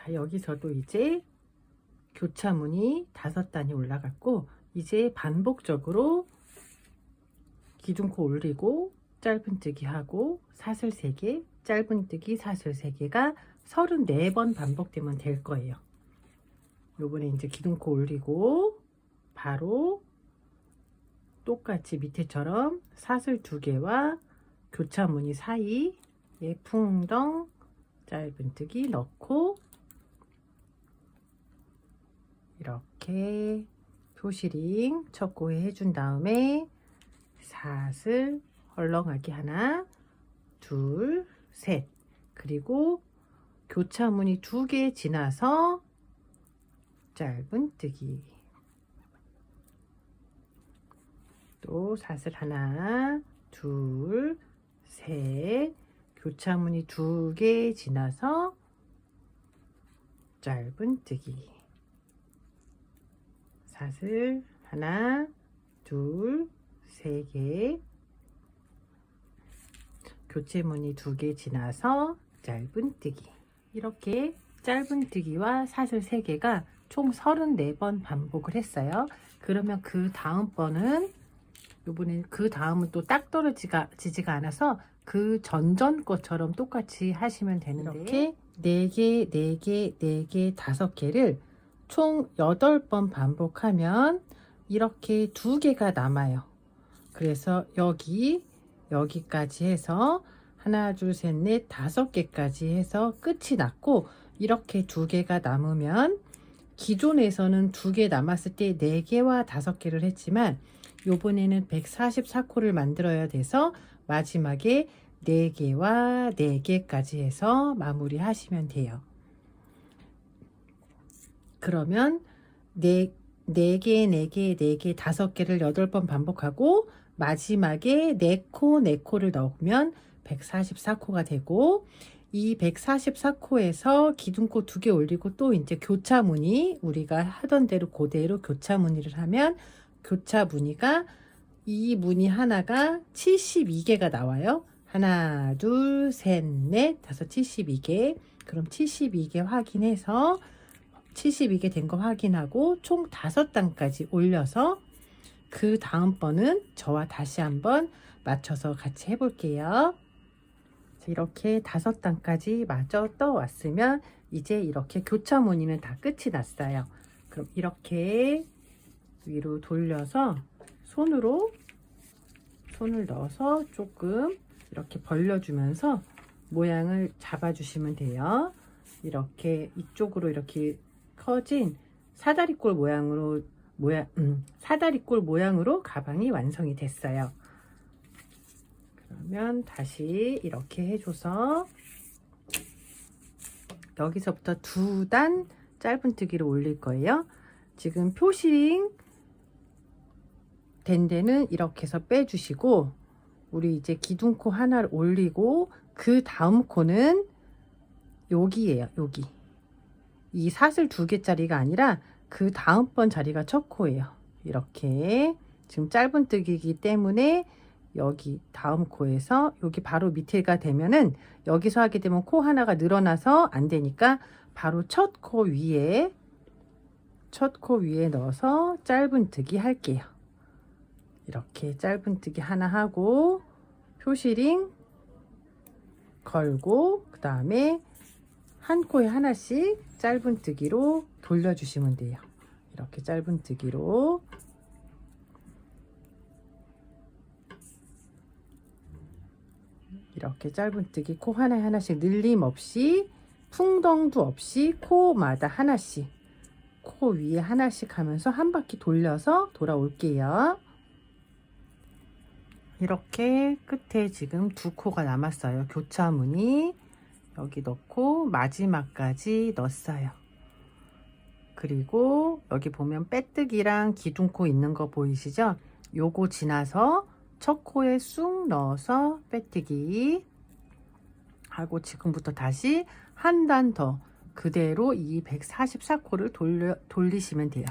자, 여기서도 이제 교차무늬 5단이 올라갔고, 이제 반복적으로 기둥코 올리고 짧은뜨기 하고 사슬 3개, 짧은뜨기 사슬 3개가 34번 반복되면 될 거예요. 요번에 이제 기둥코 올리고 바로 똑같이 밑에처럼 사슬 2개와 교차무늬 사이에 풍덩 짧은뜨기 넣고 이렇게 표시링 첫 코에 해준 다음에 사슬 헐렁하게 하나, 둘, 셋, 그리고 교차무늬 2개 지나서 짧은뜨기, 또 사슬 하나, 둘, 셋, 교차무늬 2개 지나서 짧은뜨기, 사슬 하나, 둘, 3개, 교체무늬 2개 지나서 짧은뜨기. 이렇게 짧은뜨기와 사슬 3개가 총 34번 반복을 했어요. 그러면 그 다음번은 요번엔 그 다음은 또 딱 떨어지지가 않아서 그 전전 것처럼 똑같이 하시면 되는데, 이렇게 4개, 4개, 4개, 5개를 총 8번 반복하면 이렇게 2개가 남아요. 그래서 여기까지 해서 하나, 둘, 셋, 넷, 5개까지 해서 끝이 났고, 이렇게 2개가 남으면 기존에서는 2개 남았을 때 4개와 5개를 했지만 요번에는 144코를 만들어야 돼서 마지막에 4개와 4개까지 해서 마무리 하시면 돼요. 그러면 4개, 4개, 4개, 5개를 8번 반복하고 마지막에 4코, 4코를 넣으면 144코가 되고, 이 144코에서 기둥코 2개 올리고 또 이제 교차무늬 우리가 하던 대로 그대로 교차무늬를 하면 교차무늬가 이 무늬 하나가 72개가 나와요. 하나, 둘, 셋, 넷, 5, 72개. 그럼 72개 확인해서 72개 된 거 확인하고 총 5단까지 올려서 그 다음번은 저와 다시 한번 맞춰서 같이 해볼게요. 이렇게 5단까지 마저 떠왔으면 이제 이렇게 교차무늬는 다 끝이 났어요. 그럼 이렇게 위로 돌려서 손을 넣어서 조금 이렇게 벌려주면서 모양을 잡아주시면 돼요. 이렇게 이쪽으로 이렇게 커진 사다리꼴 모양으로 가방이 완성이 됐어요. 그러면 다시 이렇게 해줘서 여기서부터 2단 짧은뜨기를 올릴 거예요. 지금 표시링 된 데는 이렇게 해서 빼주시고, 우리 이제 기둥코 하나를 올리고 그 다음 코는 여기예요. 여기 이 사슬 2개짜리가 아니라 그 다음번 자리가 첫 코예요. 이렇게 지금 짧은뜨기이기 때문에 여기 다음 코에서 여기 바로 밑에가 되면은 여기서 하게 되면 코 하나가 늘어나서 안 되니까 바로 첫 코 위에 넣어서 짧은뜨기 할게요. 이렇게 짧은뜨기 하나 하고 표시링 걸고 그 다음에 한 코에 하나씩 짧은뜨기로 돌려주시면 돼요. 이렇게 짧은뜨기로 이렇게 짧은뜨기 코 하나에 하나씩 늘림 없이 풍덩도 없이 코마다 하나씩 코 위에 하나씩 하면서 한 바퀴 돌려서 돌아올게요. 이렇게 끝에 지금 2코가 남았어요. 교차무늬 여기 넣고 마지막까지 넣었어요. 그리고 여기 보면 빼뜨기랑 기둥코 있는 거 보이시죠? 요거 지나서 첫 코에 쑥 넣어서 빼뜨기 하고 지금부터 다시 한 단 더 그대로 이 144코를 돌리시면 돼요.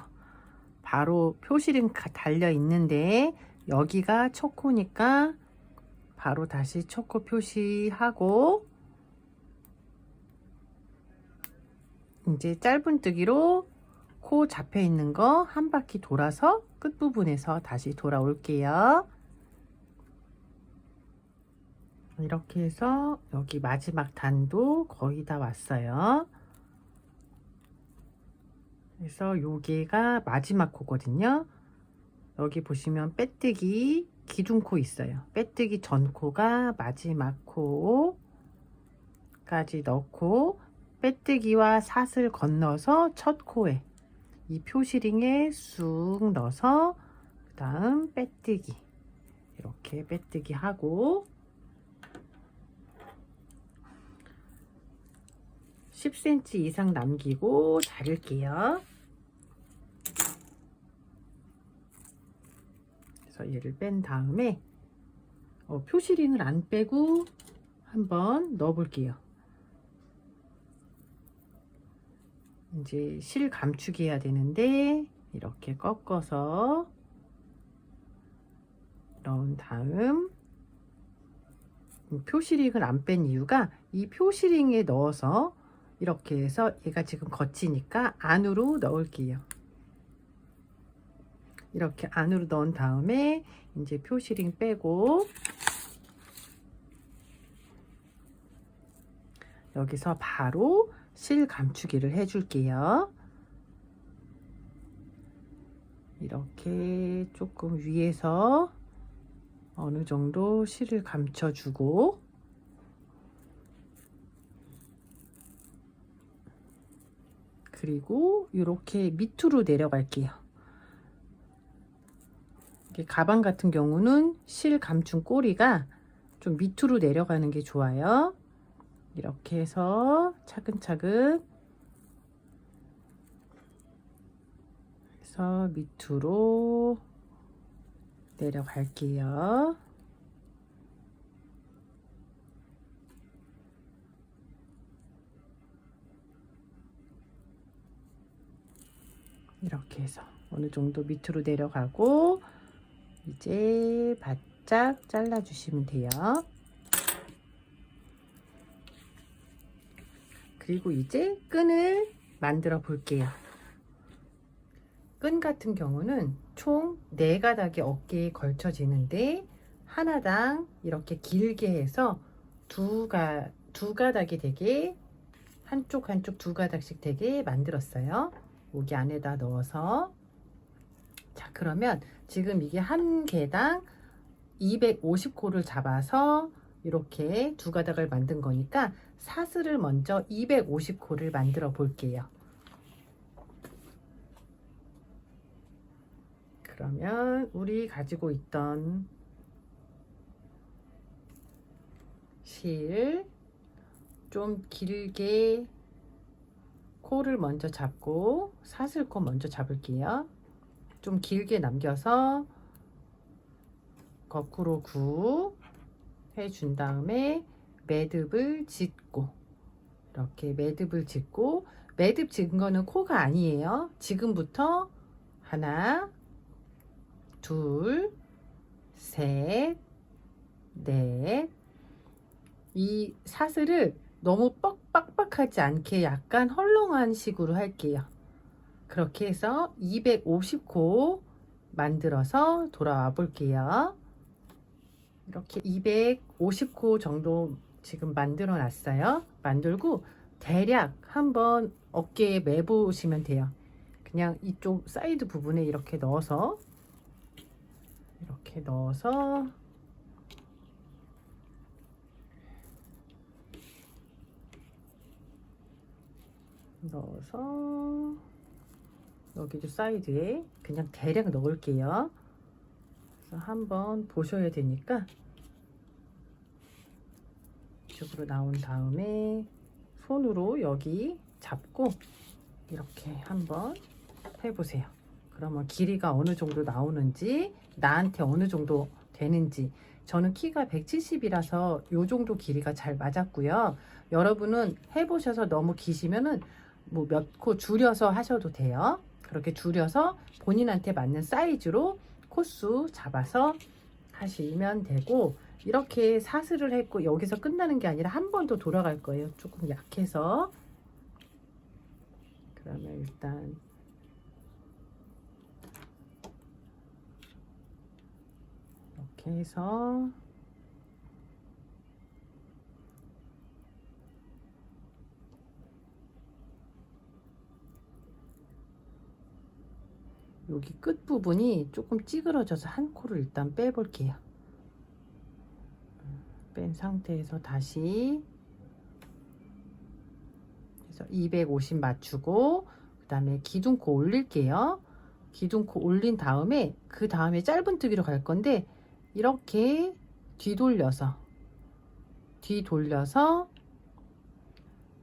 바로 표시링 달려 있는데 여기가 첫 코니까 바로 다시 첫 코 표시하고 이제 짧은뜨기로 코 잡혀 있는 거 한 바퀴 돌아서 끝부분에서 다시 돌아올게요. 이렇게 해서 여기 마지막 단도 거의 다 왔어요. 그래서 여기가 마지막 코거든요. 여기 보시면 빼뜨기 기둥코 있어요. 빼뜨기 전 코가 마지막 코까지 넣고 빼뜨기와 사슬 건너서 첫 코에 이 표시링에 쑥 넣어서 그 다음 빼뜨기, 이렇게 빼뜨기 하고 10cm 이상 남기고 자를게요. 그래서 얘를 뺀 다음에 표시링을 안 빼고 한번 넣어 볼게요. 이제 실 감추기 해야 되는데 이렇게 꺾어서 넣은 다음, 표시링을 안 뺀 이유가 이 표시링에 넣어서 이렇게 해서 얘가 지금 거치니까 안으로 넣을게요. 이렇게 안으로 넣은 다음에 이제 표시링 빼고 여기서 바로 실 감추기를 해 줄게요. 이렇게 조금 위에서 어느 정도 실을 감춰 주고 그리고 이렇게 밑으로 내려갈게요. 가방 같은 경우는 실 감춘 꼬리가 좀 밑으로 내려가는 게 좋아요. 이렇게 해서 차근차근 해서 밑으로 내려갈게요. 이렇게 해서 어느 정도 밑으로 내려가고 이제 바짝 잘라 주시면 돼요. 그리고 이제 끈을 만들어 볼게요. 끈 같은 경우는 총 4가닥이 어깨에 걸쳐지는데 하나당 이렇게 길게 해서 두 가닥이 되게 한쪽 2가닥씩 되게 만들었어요. 여기 안에다 넣어서, 자 그러면 지금 이게 한 개당 250코를 잡아서 이렇게 2가닥을 만든 거니까 사슬을 먼저 250코를 만들어 볼게요. 그러면 우리 가지고 있던 실 좀 길게 코를 먼저 잡고 사슬코 먼저 잡을게요. 좀 길게 남겨서 거꾸로 구 해준 다음에 매듭을 짓고, 이렇게 매듭을 짓고, 매듭 짓은 거는 코가 아니에요. 지금부터 하나, 둘, 셋, 넷, 이 사슬을 너무 빡빡하지 않게 약간 헐렁한 식으로 할게요. 그렇게 해서 250코 만들어서 돌아와 볼게요. 이렇게 250코 정도 지금 만들어 놨어요. 만들고 대략 한번 어깨에 매보시면 돼요. 그냥 이쪽 사이드 부분에 이렇게 넣어서 여기도 사이드에 그냥 대략 넣을게요. 그래서 한번 보셔야 되니까 이쪽으로 나온 다음에 손으로 여기 잡고 이렇게 한번 해보세요. 그러면 길이가 어느 정도 나오는지, 나한테 어느 정도 되는지. 저는 키가 170이라서 요 정도 길이가 잘 맞았고요. 여러분은 해보셔서 너무 기시면은 뭐 몇 코 줄여서 하셔도 돼요. 그렇게 줄여서 본인한테 맞는 사이즈로 코수 잡아서 하시면 되고, 이렇게 사슬을 했고 여기서 끝나는 게 아니라 한 번 더 돌아갈 거예요. 조금 약해서 일단 이렇게 해서 여기 끝부분이 조금 찌그러져서 한 코를 일단 빼볼게요. 뺀 상태에서 다시 그래서 250 맞추고 그 다음에 기둥코 올릴게요. 기둥코 올린 다음에 그 다음에 짧은뜨기로 갈 건데 이렇게 뒤돌려서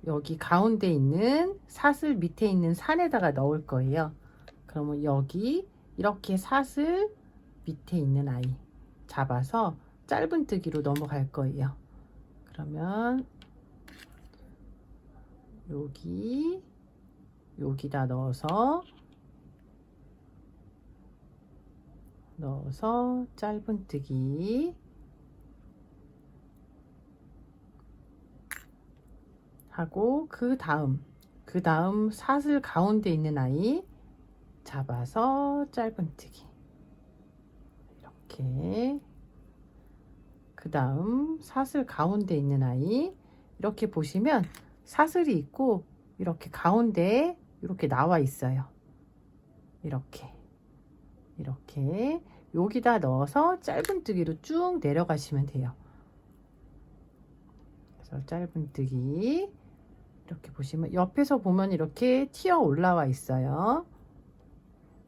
여기 가운데 있는 사슬 밑에 있는 산에다가 넣을 거예요. 그러면 여기 이렇게 사슬 밑에 있는 아이 잡아서 짧은뜨기로 넘어갈 거예요. 그러면 여기다 넣어서 짧은뜨기 하고 그 다음 사슬 가운데 있는 아이 잡아서 짧은뜨기 이렇게 그 다음 사슬 가운데 있는 아이 이렇게 보시면 사슬이 있고 이렇게 가운데 이렇게 나와 있어요. 이렇게 여기다 넣어서 짧은뜨기로 쭉 내려가시면 돼요. 그래서 짧은뜨기 이렇게 보시면 옆에서 보면 이렇게 튀어 올라와 있어요.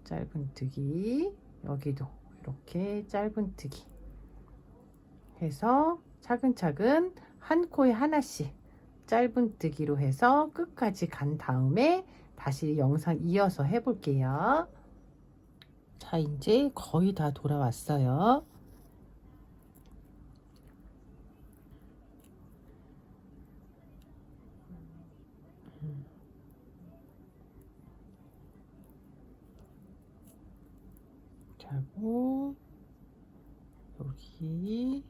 짧은뜨기 여기도 이렇게 짧은뜨기 해서 차근차근 한 코에 하나씩 짧은뜨기로 해서 끝까지 간 다음에 다시 영상 이어서 해볼게요. 자, 이제 거의 다 돌아왔어요. 자고 여기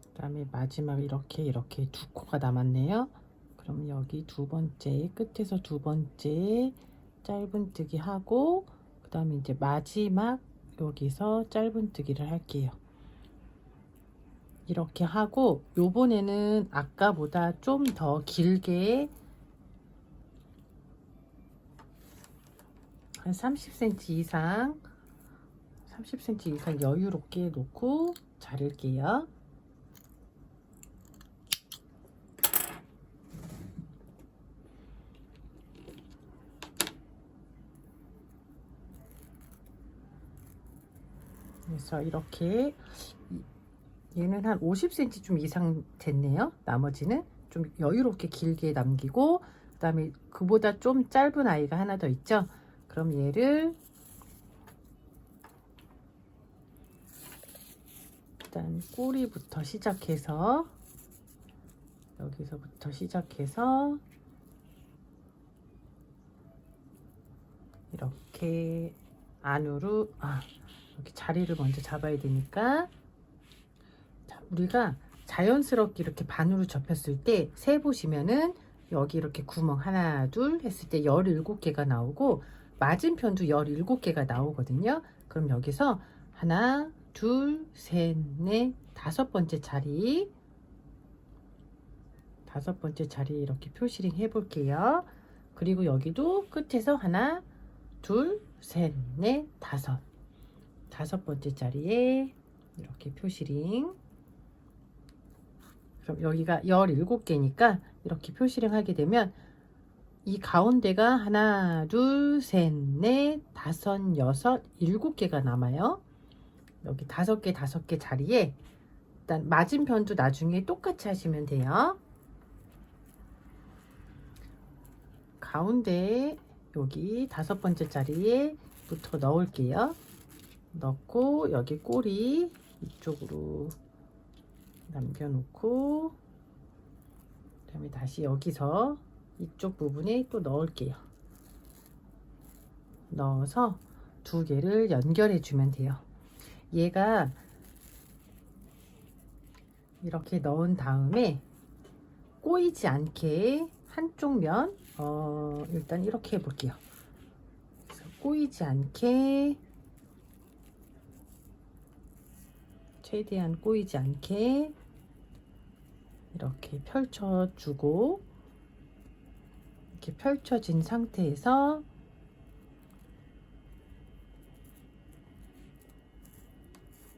그다음에 마지막 이렇게 두 코가 남았네요. 그럼 여기 두 번째 끝에서 두 번째 짧은뜨기 하고 그 다음에 이제 마지막 여기서 짧은뜨기를 할게요. 이렇게 하고 요번에는 아까보다 좀 더 길게 한 30cm 이상 여유롭게 놓고 자를게요. 그래서 이렇게 얘는 한 50cm 좀 이상 됐네요. 나머지는 좀 여유롭게 길게 남기고 그 다음에 그보다 좀 짧은 아이가 하나 더 있죠. 그럼 얘를 일단 꼬리부터 시작해서 여기서부터 시작해서 이렇게 안으로 이렇게 자리를 먼저 잡아야 되니까 자, 우리가 자연스럽게 이렇게 반으로 접혔을 때 세 보시면은 여기 이렇게 구멍 하나 둘 했을 때 17개가 나오고 맞은편도 17개가 나오거든요. 그럼 여기서 하나 둘 셋 넷 다섯 번째 자리 이렇게 표시링 해 볼게요. 그리고 여기도 끝에서 하나 둘 셋 넷 다섯 번째 자리에 이렇게 표시링. 그럼 여기가 17개니까 이렇게 표시링 하게 되면 이 가운데가 하나 둘 셋 넷 다섯 여섯 7개가 남아요. 여기 5개 자리에 일단 맞은편도 나중에 똑같이 하시면 돼요. 가운데 여기 5번째 자리에 부터 넣을게요. 넣고 여기 꼬리 이쪽으로 남겨놓고 그다음에 다시 여기서 이쪽 부분에 또 넣을게요. 넣어서 두 개를 연결해 주면 돼요. 얘가 이렇게 넣은 다음에 꼬이지 않게 한쪽 면 일단 이렇게 해볼게요. 그래서 꼬이지 않게, 최대한 꼬이지 않게 이렇게 펼쳐주고, 이렇게 펼쳐진 상태에서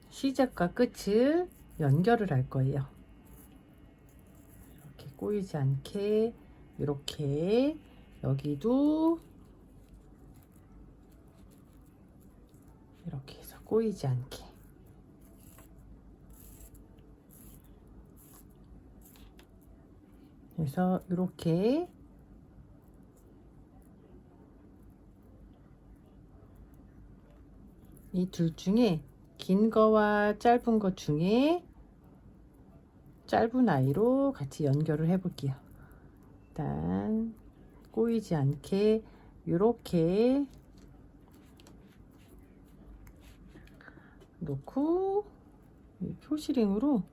시작과 끝을 연결을 할 거예요. 이렇게 꼬이지 않게, 이렇게 여기도 이렇게 해서 꼬이지 않게. 그래서 이렇게 이 둘 중에 긴 거와 짧은 것 중에 짧은 아이로 같이 연결을 해 볼게요. 일단 꼬이지 않게 이렇게 놓고 이 표시링으로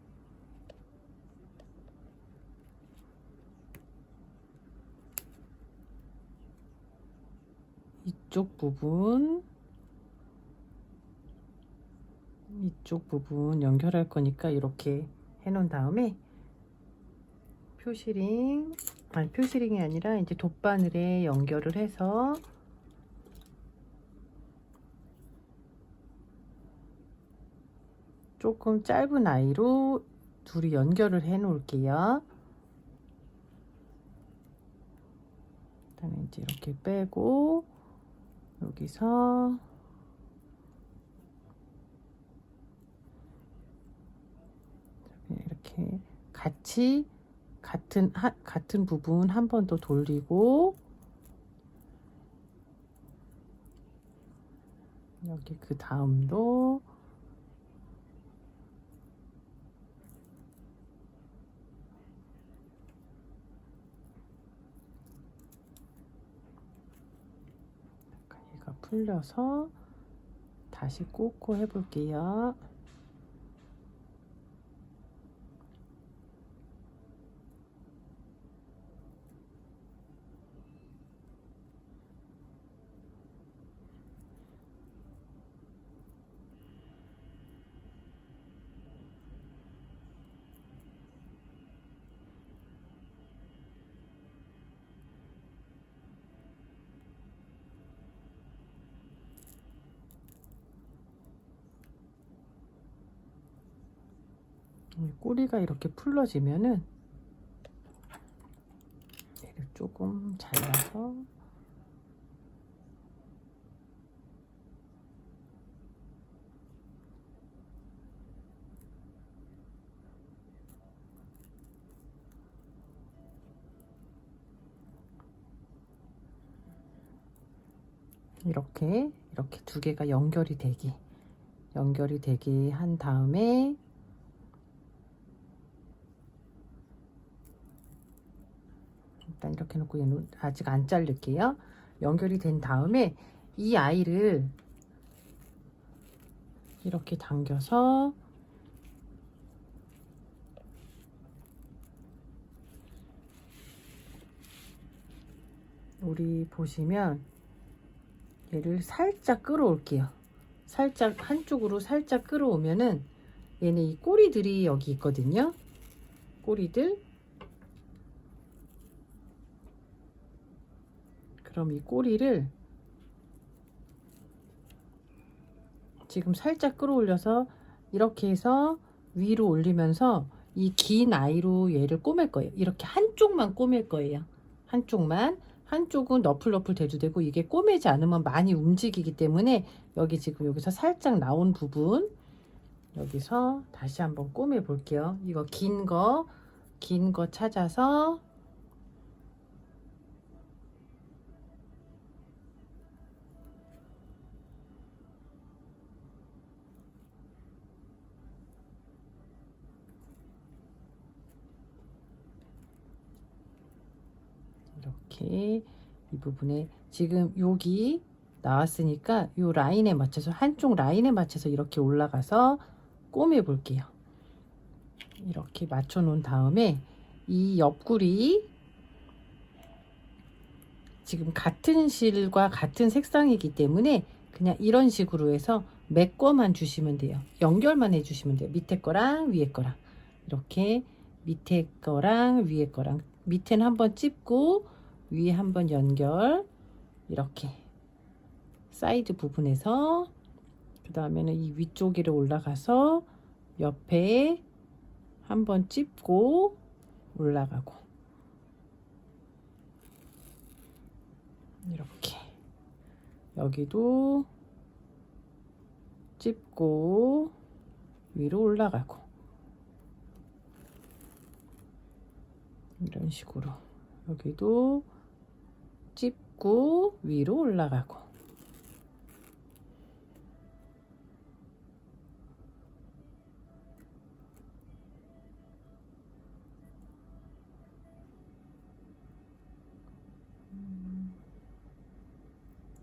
이쪽 부분 연결할 거니까 이렇게 해 놓은 다음에 표시링이 아니라 이제 돗바늘에 연결을 해서 조금 짧은 아이로 둘이 연결을 해 놓을게요. 일단 이제 이렇게 빼고 여기서 이렇게 같이 같은 부분 한 번 더 돌리고, 여기 그 다음도 얘가 풀려서 다시 꽂고 해볼게요. 꼬리가 이렇게 풀러지면은 얘를 조금 잘라서 이렇게 두 개가 연결이 되게 한 다음에 일단 이렇게 놓고 얘는 아직 안 자를게요. 연결이 된 다음에 이 아이를 이렇게 당겨서 우리 보시면 얘를 살짝 끌어올게요. 살짝 한쪽으로 살짝 끌어오면은 얘는 이 꼬리들이 여기 있거든요. 꼬리들. 그럼 이 꼬리를 지금 살짝 끌어올려서 이렇게 해서 위로 올리면서 이 긴 아이로 얘를 꼬맬 거예요. 이렇게 한쪽만 꼬맬 거예요. 한쪽은 너플너플 대도 되고, 이게 꼬매지 않으면 많이 움직이기 때문에 여기 지금 여기서 살짝 나온 부분 여기서 다시 한번 꼬매 볼게요. 이거 긴 거 찾아서 이렇게 이 부분에 지금 여기 나왔으니까 이 라인에 맞춰서, 한쪽 라인에 맞춰서 이렇게 올라가서 꼬매 볼게요. 이렇게 맞춰 놓은 다음에 이 옆구리 지금 같은 실과 같은 색상이기 때문에 그냥 이런 식으로 해서 메꿔만 주시면 돼요. 연결만 해주시면 돼요. 밑에 거랑 위에 거랑 이렇게 밑에 거랑 위에 거랑 밑에는 한번 찝고 위에 한번 연결 이렇게 사이드 부분에서 그 다음에는 이 위쪽으로 올라가서 옆에 한번 찝고 올라가고 이렇게 여기도 찝고 위로 올라가고 이런 식으로 여기도 찝고 위로 올라가고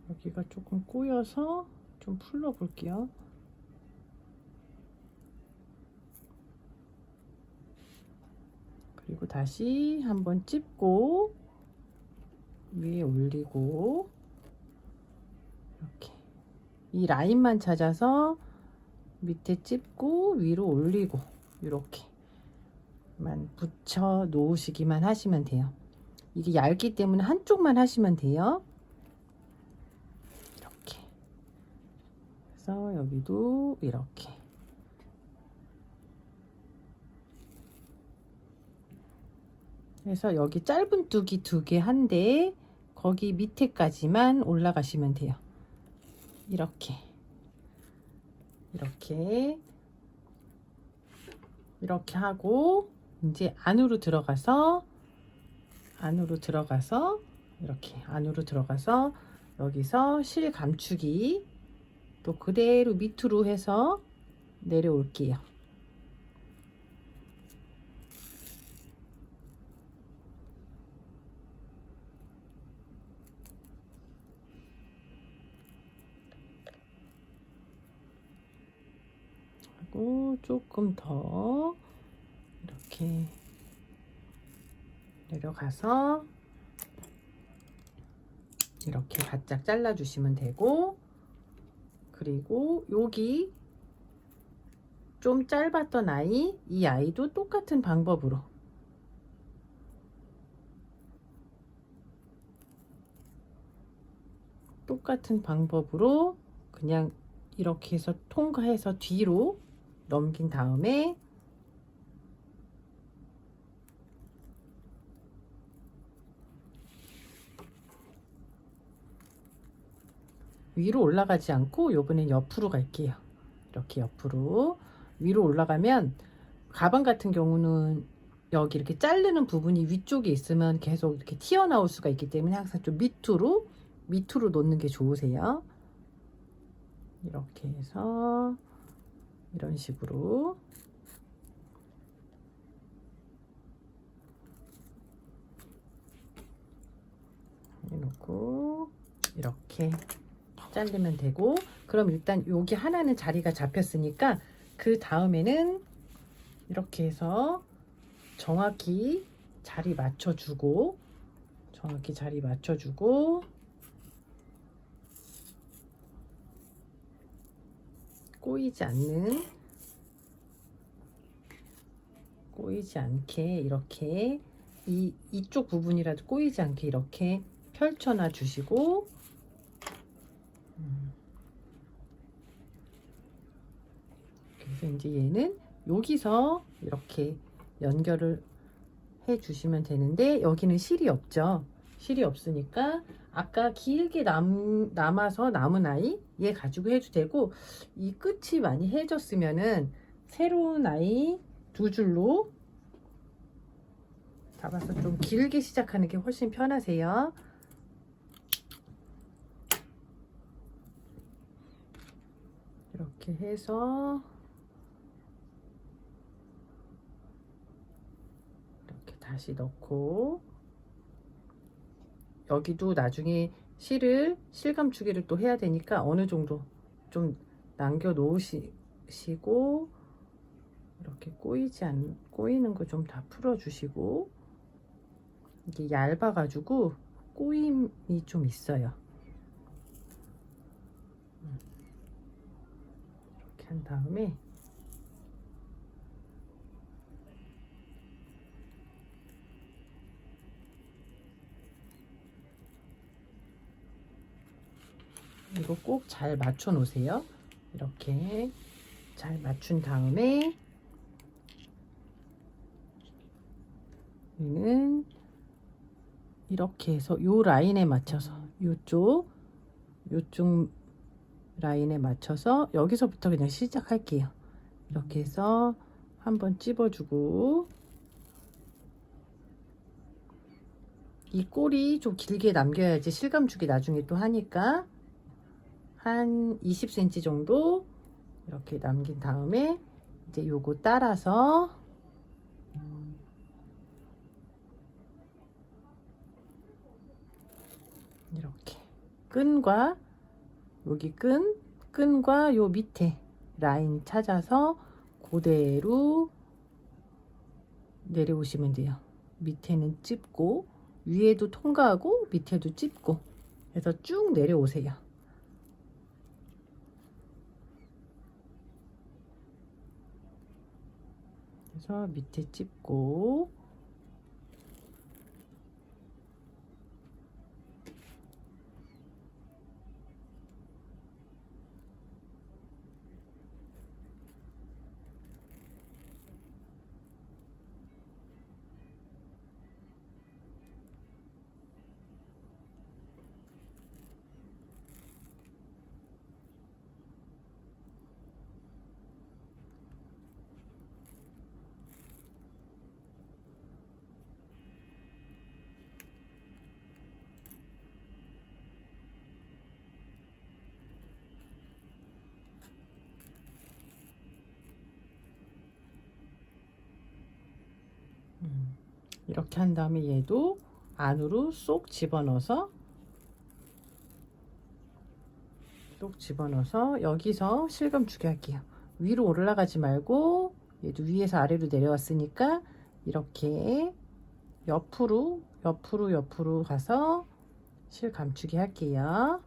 여기가 조금 꼬여서 좀 풀러 볼게요. 그리고 다시 한번 찝고 위에 올리고 이렇게 이 라인만 찾아서 밑에 찝고 위로 올리고 이렇게만 붙여 놓으시기만 하시면 돼요. 이게 얇기 때문에 한쪽만 하시면 돼요. 이렇게 그래서 여기도 이렇게 그래서 여기 짧은 뚜기 2개 한데 거기 밑에까지만 올라가시면 돼요. 이렇게 하고 이제 안으로 들어가서 이렇게 안으로 들어가서 여기서 실 감추기 또 그대로 밑으로 해서 내려올게요. 하고 조금 더 이렇게 내려가서 이렇게 바짝 잘라 주시면 되고 그리고 여기 좀 짧았던 아이 이 아이도 똑같은 방법으로 그냥 이렇게 해서 통과해서 뒤로 넘긴 다음에 위로 올라가지 않고 요번엔 옆으로 갈게요. 이렇게 옆으로 위로 올라가면 가방 같은 경우는 여기 이렇게 자르는 부분이 위쪽에 있으면 계속 이렇게 튀어나올 수가 있기 때문에 항상 좀 밑으로 놓는 게 좋으세요. 이렇게 해서 이런 식으로 해놓고 이렇게 자르면 되고 그럼 일단 여기 하나는 자리가 잡혔으니까 그 다음에는 이렇게 해서 정확히 자리 맞춰주고 꼬이지 않게 이렇게 이쪽 부분이라도 꼬이지 않게 이렇게 펼쳐놔 주시고 그래서 이제 얘는 여기서 이렇게 연결을 해 주시면 되는데 여기는 실이 없죠. 실이 없으니까 아까 길게 남아서 남은 아이 얘 가지고 해도 되고 이 끝이 많이 해졌으면은 새로운 아이 2줄로 잡아서 좀 길게 시작하는 게 훨씬 편하세요. 이렇게 해서 이렇게 다시 넣고 여기도 나중에 실감추기를 또 해야 되니까 어느 정도 좀 남겨 놓으시고 이렇게 꼬이는 거 좀 다 풀어 주시고 이게 얇아 가지고 꼬임이 좀 있어요. 이렇게 한 다음에 이거 꼭 잘 맞춰 놓으세요. 이렇게 잘 맞춘 다음에 여기는 이렇게 해서 요 라인에 맞춰서 요쪽 라인에 맞춰서 여기서부터 그냥 시작할게요. 이렇게 해서 한번 찝어주고, 이 꼬리 좀 길게 남겨야지 실감 주기 나중에 또 하니까 한 20cm 정도 이렇게 남긴 다음에 이제 요거 따라서 이렇게 끈과 여기 끈과 요 밑에 라인 찾아서 그대로 내려오시면 돼요. 밑에는 찝고 위에도 통과하고 밑에도 찝고 해서 쭉 내려오세요. 그래서 밑에 찝고 이렇게 한 다음에 얘도 안으로 쏙 집어넣어서 여기서 실감 주게 할게요. 위로 올라가지 말고 얘도 위에서 아래로 내려왔으니까 이렇게 옆으로 가서 실 감추기 할게요.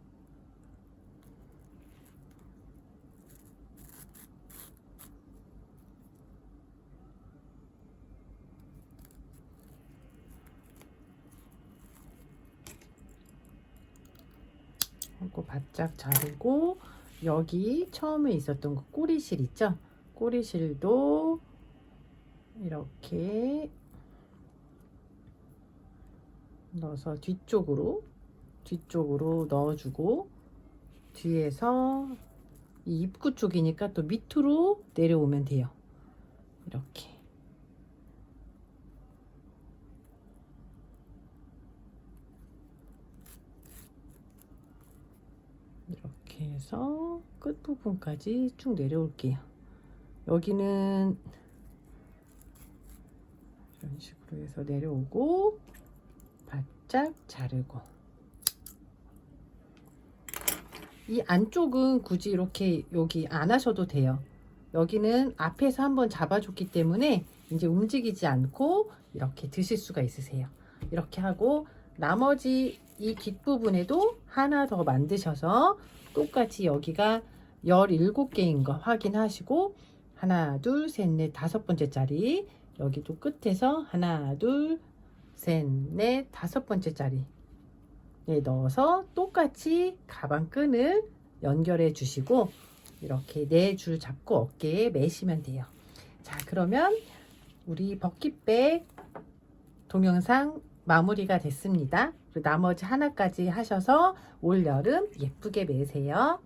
하고 바짝 자르고, 여기 처음에 있었던 거 꼬리실 있죠? 꼬리실도 이렇게 넣어서 뒤쪽으로 넣어주고, 뒤에서 이 입구 쪽이니까 또 밑으로 내려오면 돼요. 이렇게 해서 끝부분까지 쭉 내려올게요. 여기는 이런 식으로 해서 내려오고 바짝 자르고, 이 안쪽은 굳이 이렇게 여기 안 하셔도 돼요. 여기는 앞에서 한번 잡아줬기 때문에 이제 움직이지 않고 이렇게 드실 수가 있으세요. 이렇게 하고 나머지 이 뒷부분에도 하나 더 만드셔서 똑같이 여기가 17개인 거 확인하시고, 하나 둘 셋 넷 다섯 번째 자리, 여기도 끝에서 하나 둘 셋 넷 다섯 번째 자리 넣어서 똑같이 가방 끈을 연결해 주시고 이렇게 4줄 잡고 어깨에 매시면 돼요. 자, 그러면 우리 버킷백 동영상 마무리가 됐습니다. 그리고 나머지 하나까지 하셔서 올 여름 예쁘게 매세요.